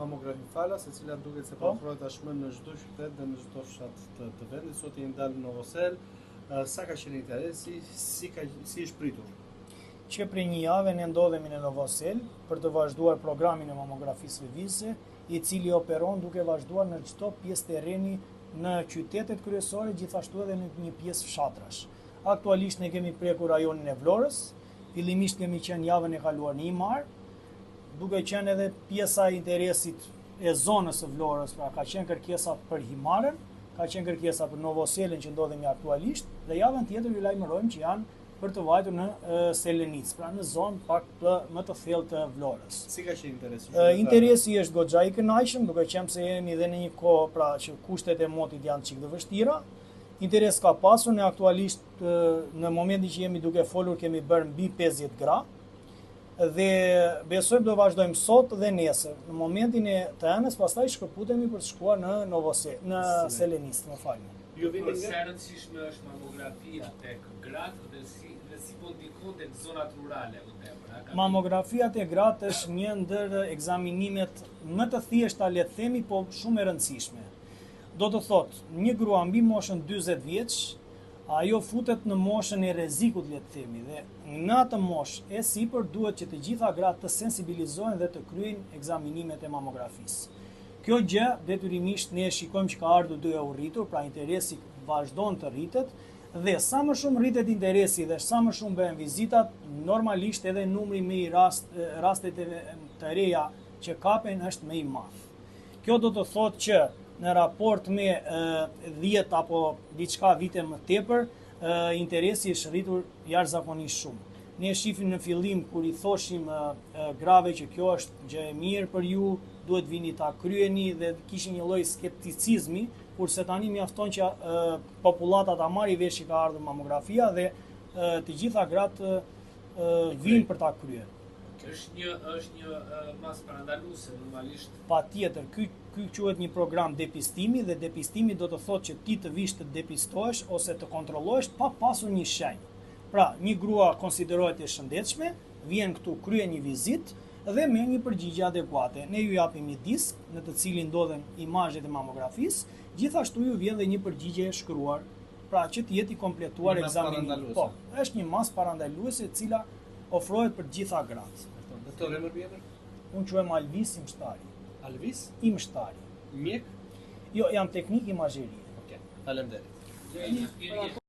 mamografi falas, e cila duket se po ofrohet tashmë në çdo qytet dhe në çdo fshat të vendit. Sot jeni dalë në Novosel. Sa ka qenë interesi, si është pritur? Që prej një jave ne ndodhemi në Novosel për të vazhduar programin e mamografisë lëvizje, i cili operon duke vazhduar në çdo pjesë terreni në qytetet kryesore, gjithashtu edhe në një pjesë fshatrash. Aktualisht ne kemi prekur rajonin e Vlorës, fillimisht kemi qenë javën e kaluar në Imar, duke qenë edhe pjesa e interesit e zonës së Vlorës, pra ka qenë kërkesa për Himarën, ka qenë kërkesa për Novoselin që ndodhemi aktualisht, dhe javën tjetër ju lajmërojmë që janë për të vajtur në Selenic, pra në zonë pak më të thellë të Vlorës. Si ka qenë interesi? Interesi është goxha i kënaqshëm, duke qenë se jemi dhe në një kohë pra që kushtet e motit janë çik të vështira. Interes ka pasur, ne aktualisht në momentin që jemi duke folur kemi bërë mbi 50 gra dhe besojmë do vazhdojmë sot dhe nesër. Në momentin e të hënës pastaj shkëputemi për të shkuar në Novosel, në Selenic, më falni. Por sa e rëndësishme është mamografia tek gratë dhe si po ndikon tek zonat rurale më tepër. Mamografia tek gratë është një ndër ekzaminimet më të thjeshta, le të themi, po shumë e rëndësishme. Do të thotë, një grua mbi moshën 40 vjeç, ajo futet në moshën e rrezikut, le të themi, dhe në atë moshë e sipër duhet që të gjitha gratë të sensibilizohen dhe të kryejnë ekzaminimet e mamografisë. Kjo gjë detyrimisht ne shikojmë që ka ardhur duke u rritur, pra interesi vazhdon të rritet, dhe sa më shumë rritet interesi dhe sa më shumë bëhen vizitat, normalisht edhe numri me rastet të reja që kapen është më i madh. Kjo do të thotë që në raport me 10 apo diçka vite më tepër, interesi është rritur jashtëzakonisht shumë. Ne shifim në fillim kur i thoshim grave që kjo është gjë e mirë për ju, duhet vini ta kryeni dhe kishin një lloj skepticizmi, kurse tani mjafton që popullata ta marrë vesh që ka ardhur mamografia dhe të gjitha gratë vinë për ta kryer. Është një mas parandaluese normalisht. Patjetër, ky quhet një program depistimi dhe depistimi do të thotë që ti të vish të depistohesh ose të kontrollohesh pa pasur një shenjë. Pra, një grua konsiderohet e shëndetshme, vjen këtu kryen një vizitë dhe me një përgjigje adekuate. Ne ju japim një disk në të cilin ndodhen imazhet e mamografisë, gjithashtu ju vjen dhe një përgjigje e shkruar, pra që të jetë i kompletuar ekzamini. Po, është një mas parandaluese e cila ofrohet për gjitha gratë. Doktor, emër vjetër? Unë quhem Alvis Imshtari. Alvis? Imshtari. Mjek? Jo, jam teknik imazherie. Okej. Faleminderit.